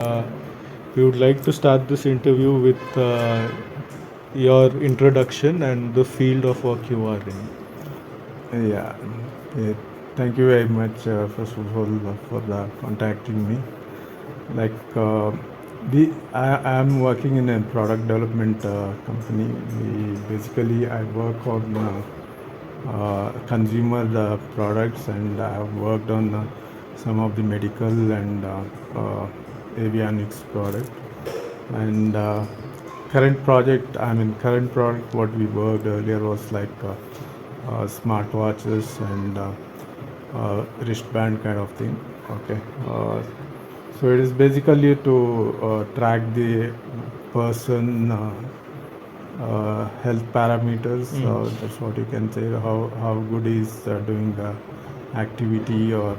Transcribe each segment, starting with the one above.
Uh, we would like to start this interview with your introduction and the field of work you are in. Yeah, yeah. Thank you very much, first of all, for contacting me. Like, I am working in a product development company. I work on consumer products, and I have worked on some of the medical and avionics product. And current product, what we worked earlier was like smartwatches and wristband kind of thing. Okay. So it is basically to track the person health parameters. That's what you can say. How good is doing the activity, uh,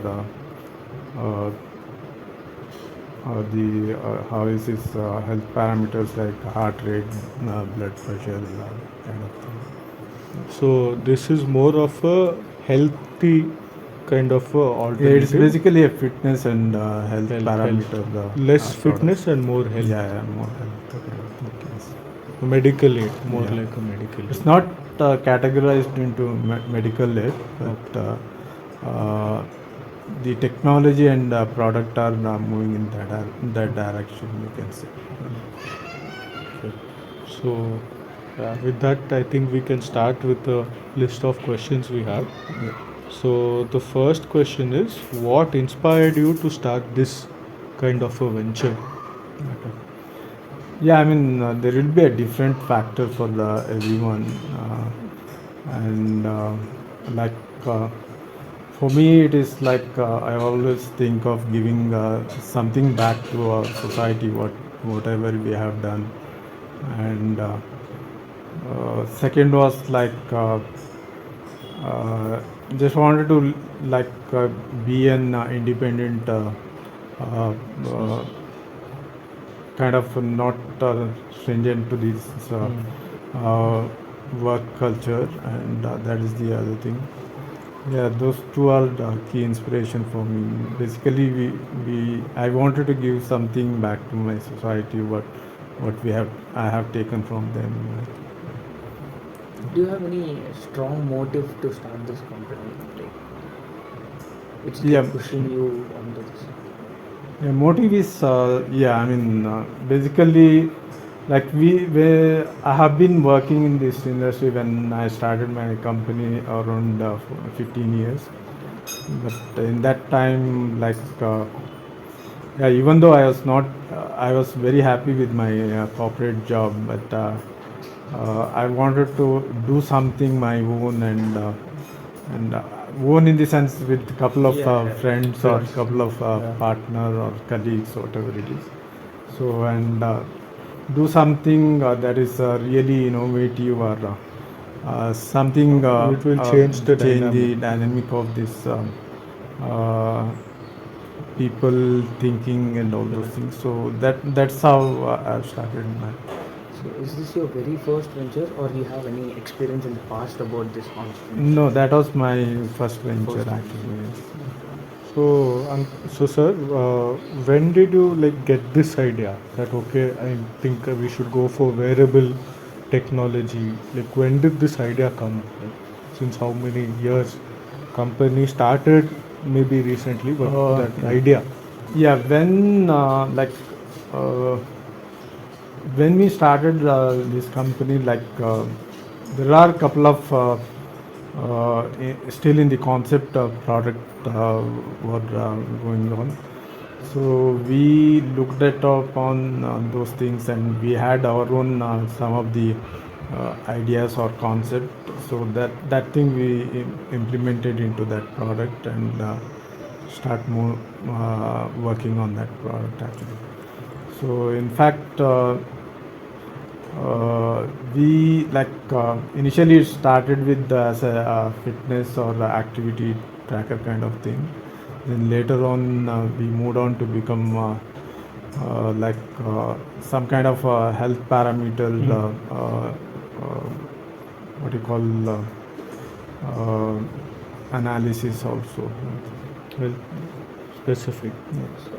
the how is his health parameters like heart rate, blood pressure, kind of thing. So this is more of a healthy kind of a Yeah, it's alternative. basically a fitness and health parameter. Less Product. fitness and more health. Yeah, yeah, more health kind of thing. Yes. Medical aid, more Yeah. like a medical It's aid. not categorized into medical aid, but uh, the technology and product are moving in that direction, you can say. Okay. So with that, I think we can start with the list of questions we have. Yeah. So the first question is, what inspired you to start this kind of a venture? Okay. Yeah, there will be a different factor for the everyone, and like uh, for me, it is like I always think of giving something back to our society, whatever we have done, and second was like uh, just wanted to like be an independent. Uh, uh, Kind of not stringent to this uh, work culture, and that is the other thing. Yeah, those two are the key inspiration for me. Basically, we I wanted to give something back to my society. What we have I have taken from them. Do you have any strong motive to start this company? Like, which Yeah, keep pushing you onto this? yeah, motive is basically like I have been working in this industry when I started my company around 15 years. But in that time, like yeah, even though I was not, I was very happy with my corporate job, but I wanted to do something my own, and own in the sense with a couple of friends or Friends. couple of Yeah. partner or colleagues, whatever it is. So and do something that is really innovative, or something It will change the change dynamic. the dynamic of this uh, people thinking and all those Correct. things. So that's how I've started my. So, is this your very first venture, or you have any experience in the past about this No, entrepreneurship? that was my first venture First venture. actually. Yes. So, so sir, when did you like get this idea that okay, I think we should go for wearable technology? Like, when did this idea come? Like, since how many years? Company started maybe recently, but that Okay. idea. Yeah, uh, when we started this company, there are a couple of still in the concept of product were going on. So we looked at upon those things, and we had our own some of the ideas or concept. So that thing we implemented into that product, and start more working on that product actually. So in fact, we initially it started with as a fitness or activity tracker kind of thing. Then later on, we moved on to become some kind of health parameter. What you call analysis also. Well, specific. So,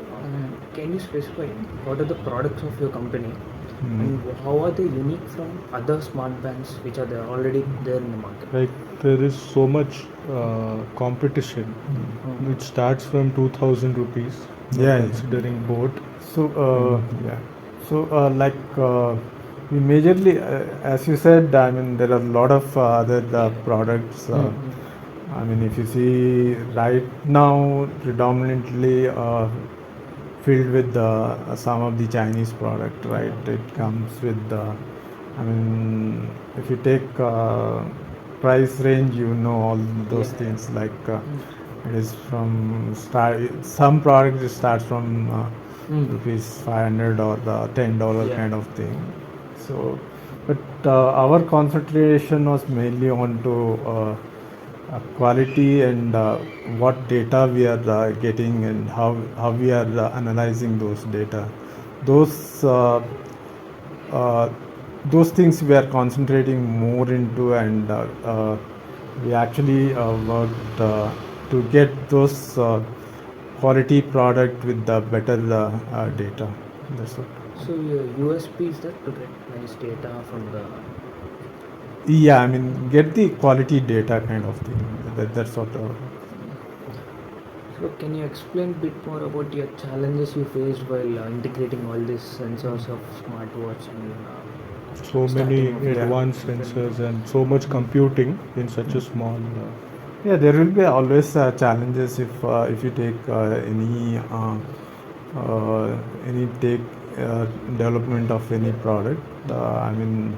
can you specify what are the products of your company Mm. and how are they unique from other smart bands which are there already there in the market? Like there is so much competition. Mm. It starts from 2000 rupees. Yeah, Considering both. So yeah, so we majorly, as you said, I mean there are a lot of other products. I mean, if you see right now, predominantly filled with some of the Chinese product, right? It comes with I mean, if you take price range, you know all those Yeah. things like it is from start. Some products it starts from rupees 500 or $10 Yeah. kind of thing. So, but our concentration was mainly on to quality and what data we are getting and how we are analyzing those data. Those uh, uh, those things we are concentrating more into, and we actually worked to get those quality product with the better data. That's what. So your USP is that to get nice data from the. Yeah, I mean, get the quality data kind of thing. That's what. So can you explain a bit more about your challenges you faced while integrating all these sensors of smartwatch and So many starting of the advanced different. sensors and so much computing in such a small. Yeah, there will be always challenges if you take any take development of any product. I mean,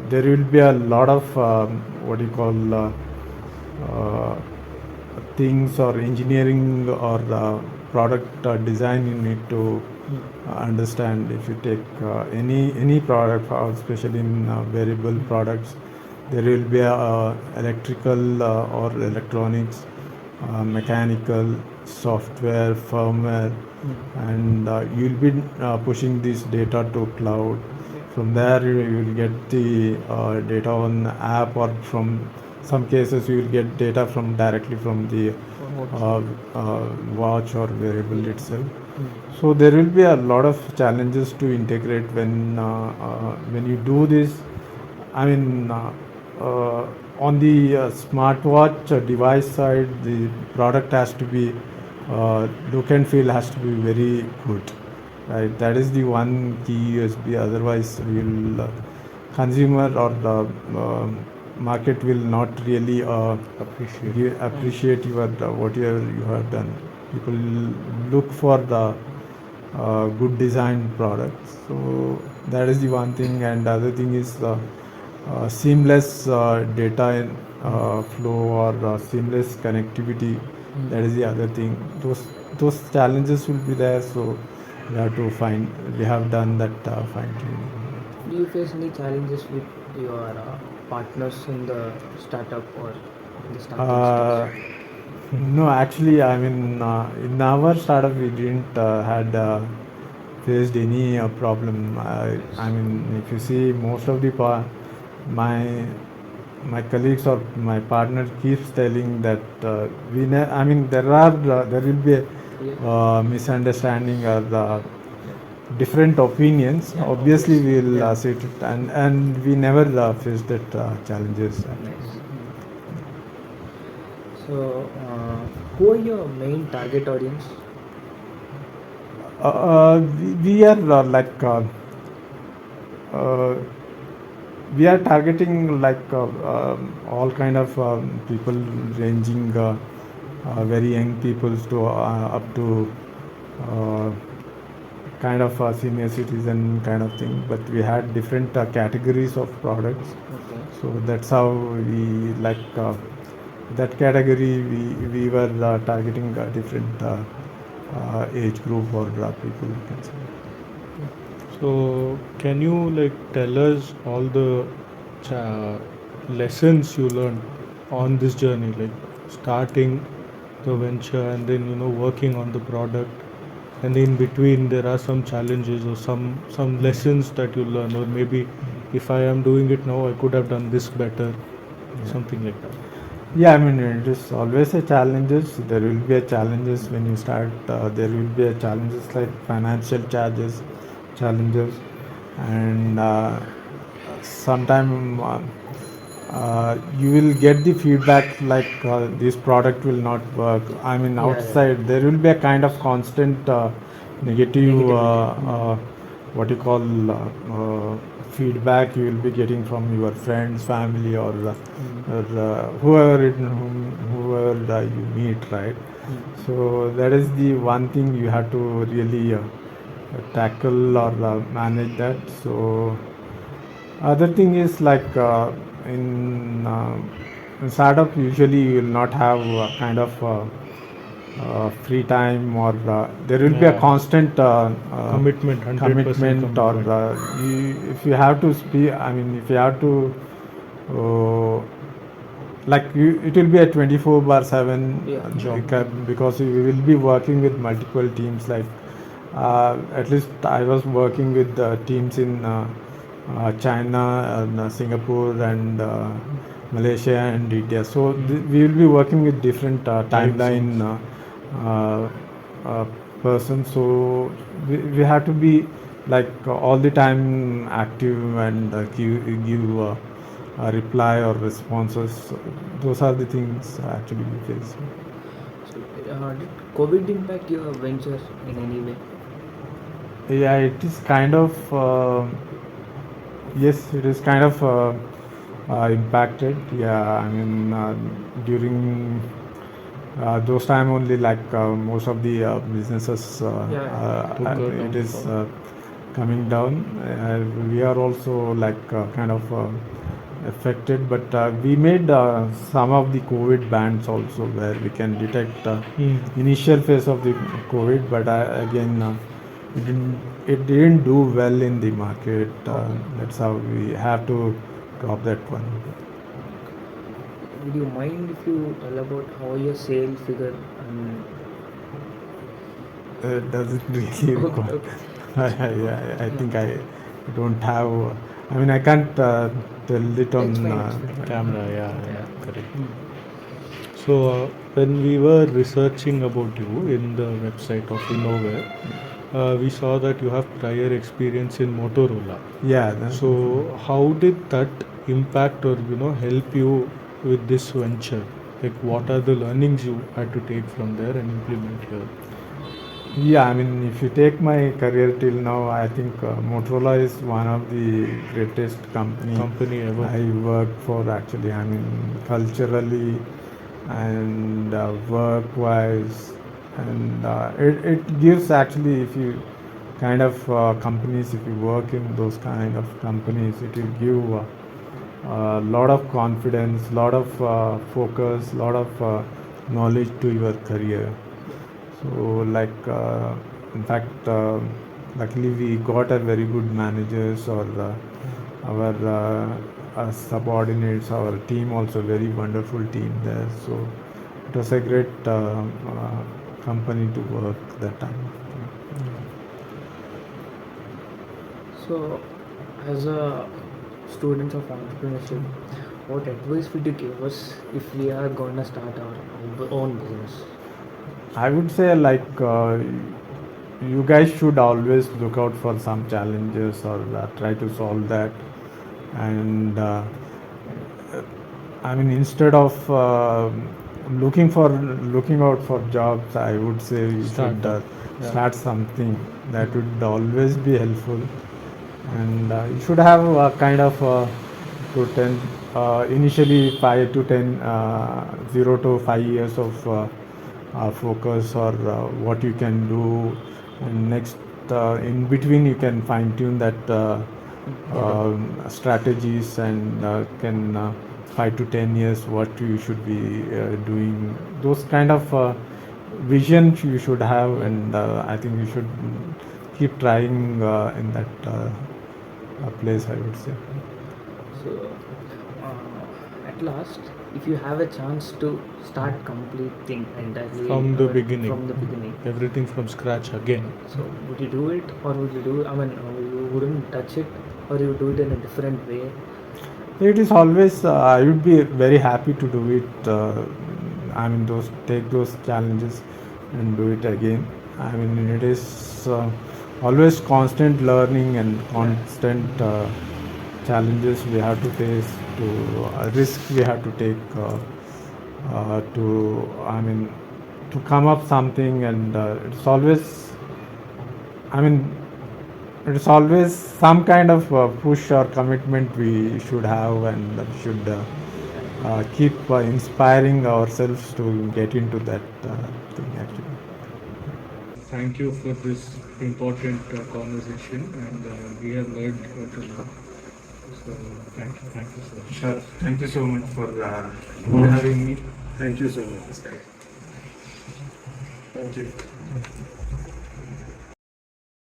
there will be a lot of what do you call uh, things or engineering or product design you need to understand. If you take any product, especially in wearable products, there will be electrical or electronics, mechanical, software, firmware, and you'll be pushing this data to cloud. From there, you will get the data on the app, or from some cases, you will get data from directly from the watch or wearable itself. So there will be a lot of challenges to integrate when you do this. I mean, on the smartwatch device side, the product has to be look and feel has to be very good, right? That is the one key USB. Otherwise, will consumer or the market will not really appreciate your whatever you have done. People look for the good design products. So that is the one thing, and the other thing is seamless data flow or seamless connectivity. That is the other thing. Those challenges will be there. So we have to find. We have done that fine tuning. Do you face any challenges with your partners in the startup or the starting Uh, stage? no, actually, I mean, in our startup, we didn't had faced any problem. I mean, if you see, most of the my my colleagues or my partner keeps telling that I mean, there will be a misunderstanding or different opinions. Yeah, Obviously, obviously. we'll Yeah. sit it, and we never faced that challenges. Nice. So, who are your main target audience? We are uh, we are targeting all kind of people, ranging very young people to up to uh, kind of senior citizen kind of thing. But we had different categories of products, Okay. so that's how we that category. We were targeting a different age group or people, you can say. So can you like tell us all the lessons you learned on this journey, like starting the venture and then working on the product, and in between there are some challenges or some lessons that you learn, or maybe if I am doing it now I could have done this better, Yeah. something like that. Yeah, I mean, it is always a challenges. There will be a challenges when you start. There will be a challenges like financial challenges, and sometime you will get the feedback like this product will not work. I mean, Yeah, yeah. outside there will be a kind of constant negative Negativity. what you call feedback you will be getting from your friends, family, or whoever you meet, right? So that is the one thing you have to really tackle or manage that. So other thing is like in startup usually you will not have kind of free time, or there will be a Yeah. constant Commitment, 100% commitment, or commitment. if you have to speak, I mean, if you have to uh, like it will be a 24/7 Yeah. Job. because you will be working with multiple teams, like at least I was working with teams in China and Singapore and Malaysia and India. So we will be working with different Time timeline zones. uh, uh, persons. So we have to be like all the time active and give reply or responses. So those are the things actually we face. So, did COVID impact your venture in any way? Yeah, it is kind of yes, it is kind of impacted. Yeah, I mean during those time only, like most of the businesses Yeah, yeah. Took a it is downfall. coming down. We are also like kind of affected, but we made some of the COVID bands also, where we can detect Hmm. initial phase of the COVID, but again it didn't do well in the market. Okay. That's how we have to drop that one. Would you mind if you tell about how your sale figure and Doesn't really okay, require. okay. So, I yeah, think I don't have. I mean, I can't tell it it's on. fine, it's fine. Camera, yeah, yeah, Yeah. correct. Hmm. So when we were researching about you in the website of Innovare, we saw that you have prior experience in Motorola. Yeah. So how did that impact or help you with this venture? Like what are the learnings you had to take from there and implement here? Yeah, I mean, if you take my career till now, I think Motorola is one of the greatest company Company ever. I worked for. Actually, I mean, culturally and work-wise, and it gives actually, if you kind of companies, if you work in those kind of companies, it will give a lot of confidence, lot of focus, lot of knowledge to your career. So, like, in fact, luckily we got a very good managers, or our subordinates, our team also very wonderful team there. So it was a great company to work that time. So, as a student of entrepreneurship, what advice would you give us if we are gonna start our own business? I would say like you guys should always look out for some challenges, or try to solve that, and I mean, instead of looking out for jobs, I would say you should Startup. Yeah. start something. That would always be helpful, and you should have a kind of to 10 initially 5 to 10 0 to 5 years of focus, or what you can do, and next in between you can fine tune that strategies, and can 5 to 10 years what you should be doing, those kind of vision you should have, and I think you should keep trying in that place, I would say. So, at last, if you have a chance to start complete thing entirely From the beginning. from the beginning, Everything from scratch again. so would you do it, or would you do? I mean, you wouldn't touch it, or you do it in a different way? It is always, I would be very happy to do it. I mean, take those challenges and do it again. I mean, it is always constant learning and constant challenges we have to face, to risk we have to take I mean, to come up something, and it's always, I mean, it's always some kind of push or commitment we should have, and we should keep inspiring ourselves to get into that thing actually. Thank you for this important conversation, and we have learned quite a lot. So thank you so much. Sure. Thank you so much for having me. Thank you so much. Thank you.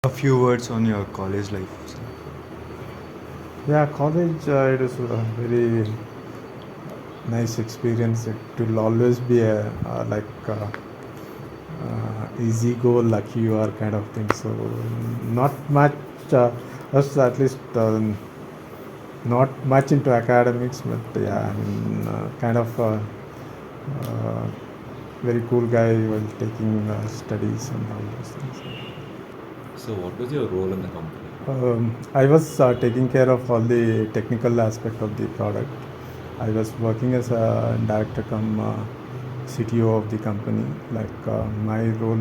A few words on your college life. Yeah, college, it is a very nice experience. It will always be easy go, lucky you are kind of thing. So not much, us at least not much into academics, but yeah, I mean, kind of uh, very cool guy while taking studies and all those things. So, what was your role in the company? I was taking care of all the technical aspect of the product. I was working as a director come CTO of the company. My role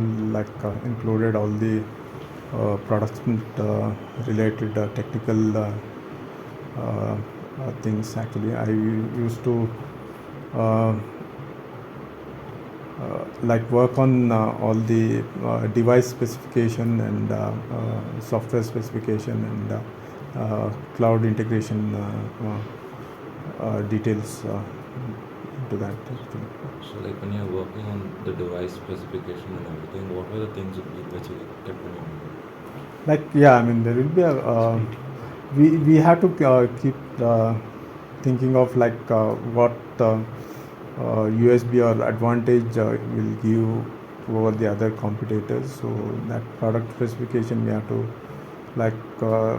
included all the product related technical things. Actually, I used to uh, work on all the device specification and software specification and cloud integration details to that actually. So, like when you're working on the device specification and everything, what were the things which you kept in mind? Yeah, I mean, there will be a we have to keep thinking of what USB or advantage will give over the other competitors. So that product specification we have to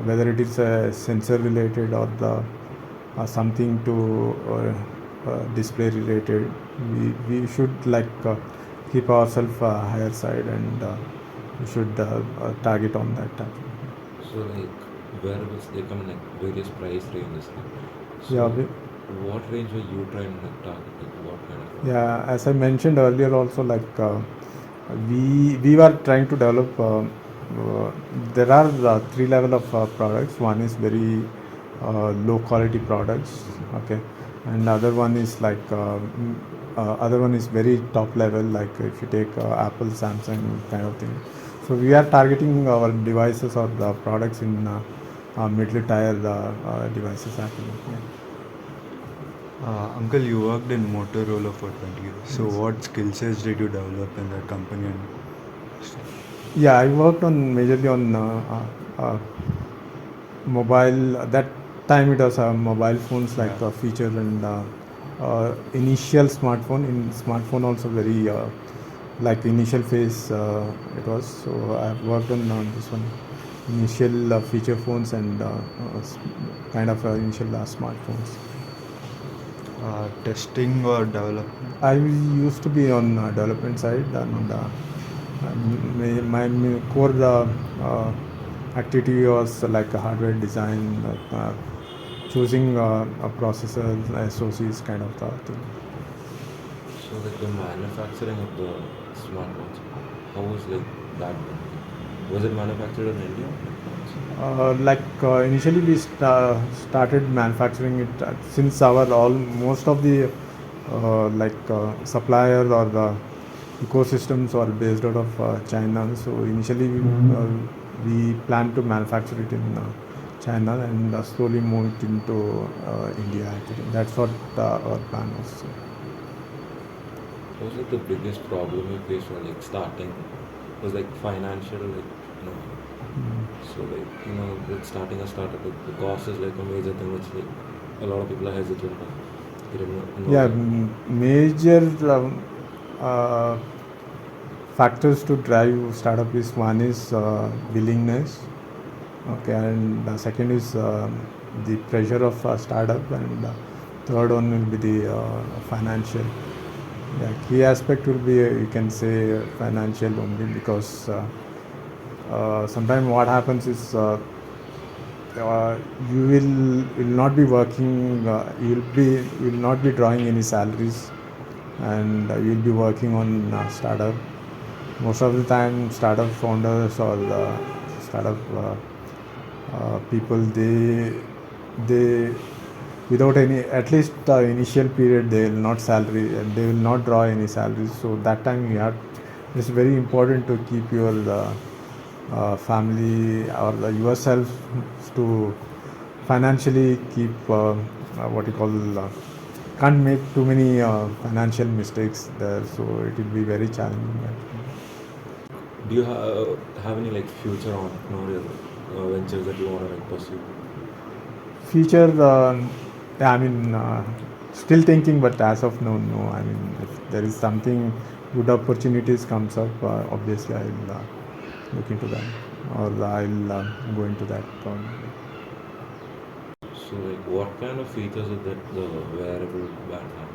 whether it is a sensor related or the something to display related. We should keep ourselves higher side, and we should target on that actually. So, like wearables, they come in like various price ranges. So, Yeah, what range were you trying to target? Like, what kind of? yeah, as I mentioned earlier, also we were trying to develop. There are three level of products. One is very low quality products, okay, and other one is other one is very top level. Like if you take Apple, Samsung kind of thing. So we are targeting our devices or the products in middle tier devices actually. Yeah. Uncle, you worked in Motorola for 20 years. So, what skill sets did you develop in that company? Yeah, I worked on majorly on mobile. That time it was mobile phones feature and initial smartphone. In smartphone also very initial phase it was. So I've worked on this one initial feature phones and kind of initial smartphones. Testing or development? I used to be on development side, and my core activity was like a hardware design, choosing a processor, SoCs kind of thing. So, like the manufacturing of the smartphones, how was like that? Was it manufactured in India? Initially we started manufacturing it since our most of the supplier or the ecosystems are based out of China. So initially we planned to manufacture it in China and slowly move it into India actually. That's what our plan was. What was like the biggest problem you faced while like starting? Was like financial, So with starting a startup, like, the cost is like a major thing which like a lot of people are hesitant to get involved. Yeah, in. major factors to drive startup is one is willingness, Okay, and second is the pressure of startup, and third one will be the financial. Yeah, key aspect will be you can say financial only, because sometimes what happens is you will not be working, you will not be drawing any salaries, and you will be working on startup. Most of the time startup founders or startup people, they without any, at least initial period, they will not salary, and they will not draw any salaries. So that time you have, it's very important to keep your family or yourself to financially keep what you call can't make too many financial mistakes there, so it will be very challenging. Do you have any like future entrepreneurial ventures that you want to like pursue? Future, yeah, I mean, still thinking, but as of now, no. I mean, if there is something good opportunities comes up, obviously I'll look into that, or I'll go into that. So like what kind of features is that the wearable band have?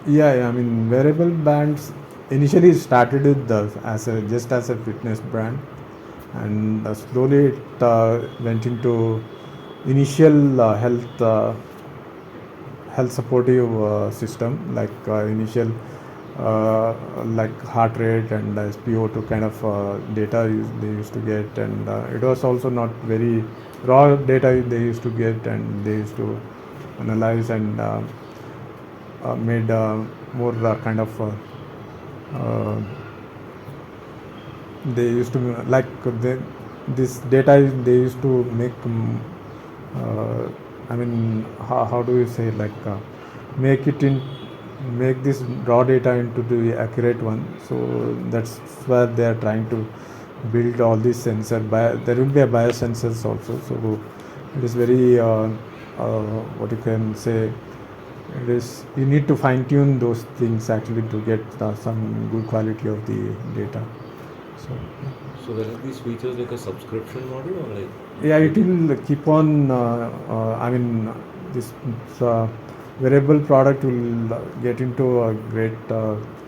Yeah, I mean, wearable bands initially started with as a just as a fitness brand, and slowly it went into initial health supportive system, like initial like heart rate and SpO2 kind of data they used to get, and it was also not very raw data they used to get, and they used to analyze and made more kind of uh, they used to like this data they used to make uh, I mean, how do you say, like make it in make this raw data into the accurate one. So that's where they are trying to build all these sensor there will be a biosensors also, so it is very what you can say, it is, you need to fine tune those things actually to get some good quality of the data. So So whether these features like a subscription model or like yeah, it will keep on. I mean, this wearable product will get into a great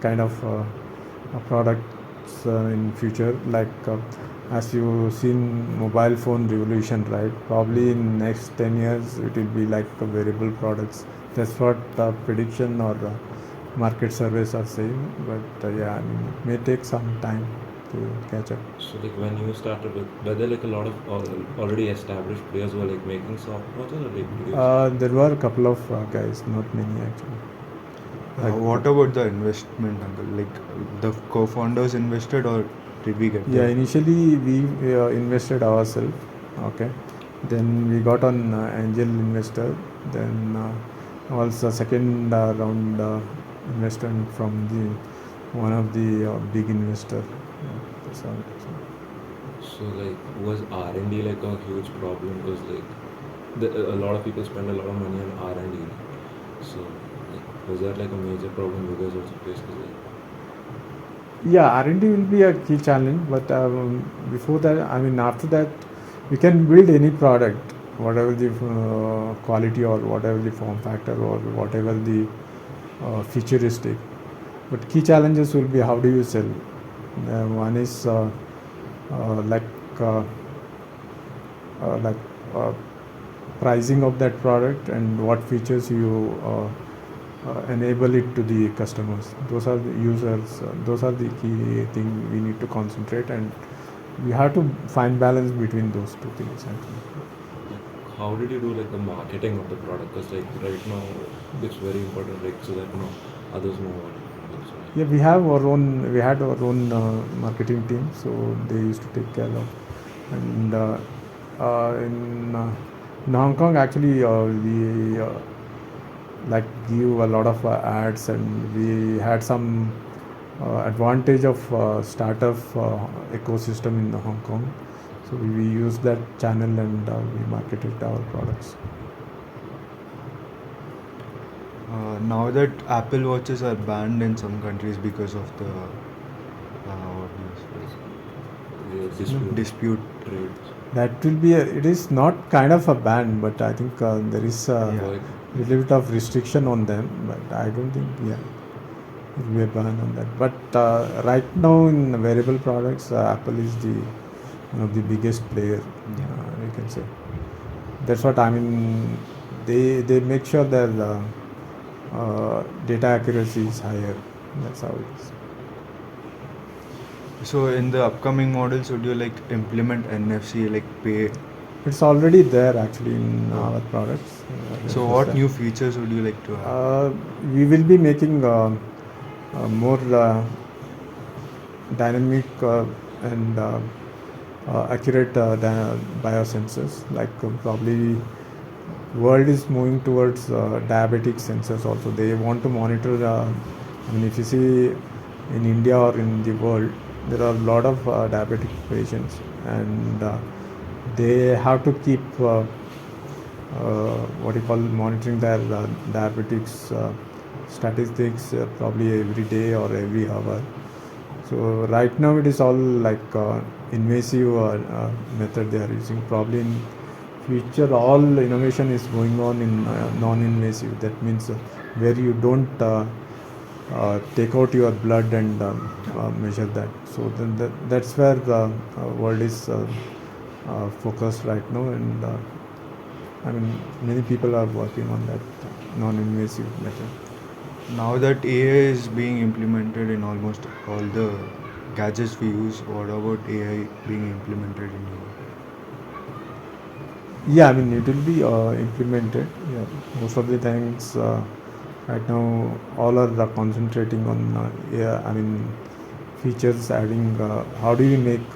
kind of products in future. Like as you seen mobile phone revolution, right? Probably in next 10 years, it will be like wearable products. That's what prediction or market surveys are saying. But yeah, I mean, it may take some time to catch up. so like when you started with, were there like a lot of already established players who were like making software, or like did you There were a couple of guys, not many actually. What about the investment, uncle? Like the co-founders invested, or did we get Yeah, the initially we invested ourselves. Okay, then we got on angel investor. Then also second round investment from the one of the big investor. Yeah, that's how it is. so like was R&D like a huge problem because like a lot of people spend a lot of money on R&D, so like, was that like a major problem you guys also faced? 'Cause, like, Yeah, R&D will be a key challenge, but before that, I mean, after that, you can build any product, whatever the quality or whatever the form factor or whatever the futuristic. But key challenges will be how do you sell. One is like uh, like uh, pricing of that product and what features you enable it to the customers. Those are the users. Those are the key thing we need to concentrate, and we have to find balance between those two things actually. like, how did you do like the marketing of the product? Because like right now it's very important, like so that others know what it is. So, like, Yeah, we have our own. We had our own marketing team, so they used to take care of. And in Hong Kong, actually, we like give a lot of ads, and we had some advantage of startup ecosystem in Hong Kong. So we used that channel, and we marketed our products. now that Apple watches are banned in some countries because of the what do you say? the dispute. Dispute trade? That will be it is not kind of a ban, but I think there is a Like, little bit of restriction on them, but I don't think it will be a ban on that. But right now in wearable products, Apple is the one of the biggest player, you can say. That's what I mean. They make sure that data accuracy is higher. That's how it is. So in the upcoming models, would you like implement NFC like pay? It's already there actually in our products. So what new features would you like to have? We will be making more dynamic and accurate biosensors. Like probably world is moving towards diabetic sensors also. They want to monitor. I mean, if you see in India or in the world, there are a lot of diabetic patients, and they have to keep what you call monitoring their diabetics statistics probably every day or every hour. So right now it is all like invasive method they are using. Probably in future all innovation is going on in non-invasive. That means where you don't take out your blood and measure that. So then that's where the world is focused right now, and I mean many people are working on that non-invasive method. Now that AI is being implemented in almost all the gadgets we use, what about AI being implemented in your? Yeah, I mean it will be implemented. Yeah, most of the things right now all are concentrating on yeah, I mean features adding. How do you make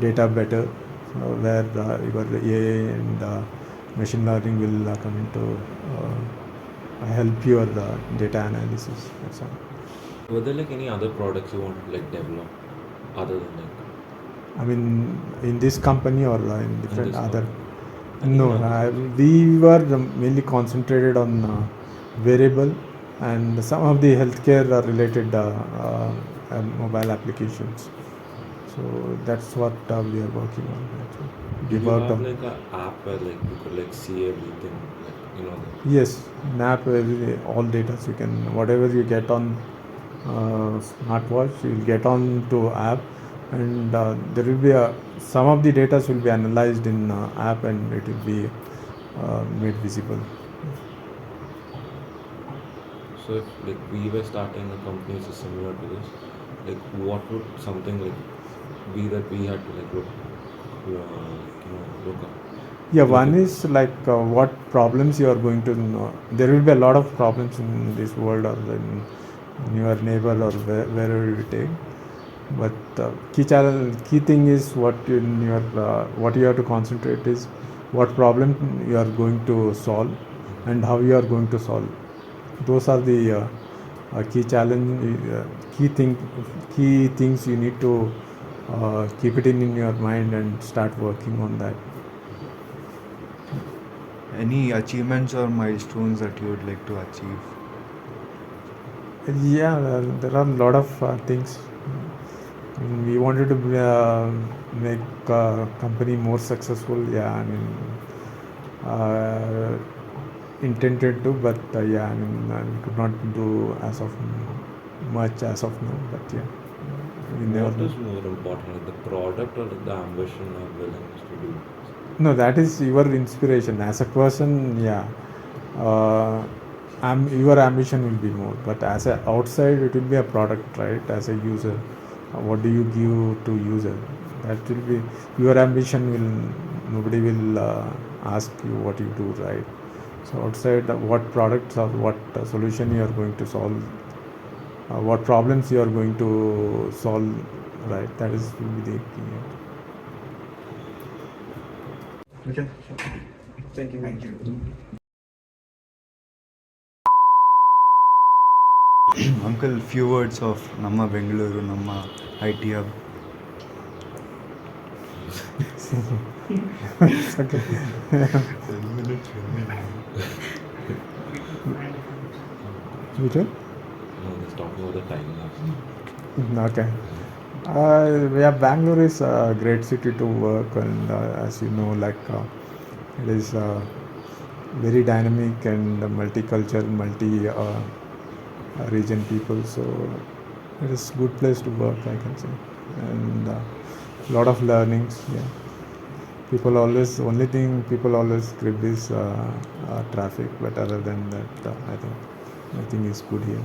data better? Where your AI and machine learning will come into help your data analysis. That's all. were there like any other products you want to like develop other than like I mean, in this company or in different this other. company? And No, even others? we were mainly concentrated on wearable and some of the healthcare related mobile applications. So that's what we are working on. Actually. We Did you worked have on. like a app where like you could like see everything, like you know? Yes, map all data. You can whatever you get on smartwatch, you will get on to app, and there will be some of the data will be analyzed in app, and it will be made visible. So if like we were starting a company which is similar to this, like what would something like be that we had to like look, look up? Yeah, Look one at. is like what problems you are going to know. There will be a lot of problems in this world or in your neighbor or wherever you take. But key thing is what in your what you have to concentrate is what problem you are going to solve and how you are going to solve. Those are the key challenge, key things you need to keep it in your mind and start working on that. Any achievements or milestones that you would like to achieve? Yeah, there are a lot of things. We wanted to make company more successful. Yeah, I mean, intended to, but yeah, I mean, we could not do as of much as of now. But yeah, we never What know. is more important, like the product or like the ambition or willingness to do? No, that is your inspiration as a person. Yeah, your ambition will be more, but as a outside, it will be a product, right? As a user, what do you give to user? That will be your ambition. Will nobody will ask you what you do, right? So outside, what products or what solution you are going to solve, what problems you are going to solve, right? That is will be the key. Okay. Thank you. Thank you. Uncle, few words of Namma Bengaluru, Namma IT Hub. It's okay. 10 minutes. Which one? No, just talking about the time lapse. Okay. Yeah, Bangalore is a great city to work, and as you know, it is very dynamic and multicultural, multi region people. So it is good place to work, I can say, and lot of learnings. Yeah, people always only thing people always crib is traffic, but other than that, I think nothing is good here.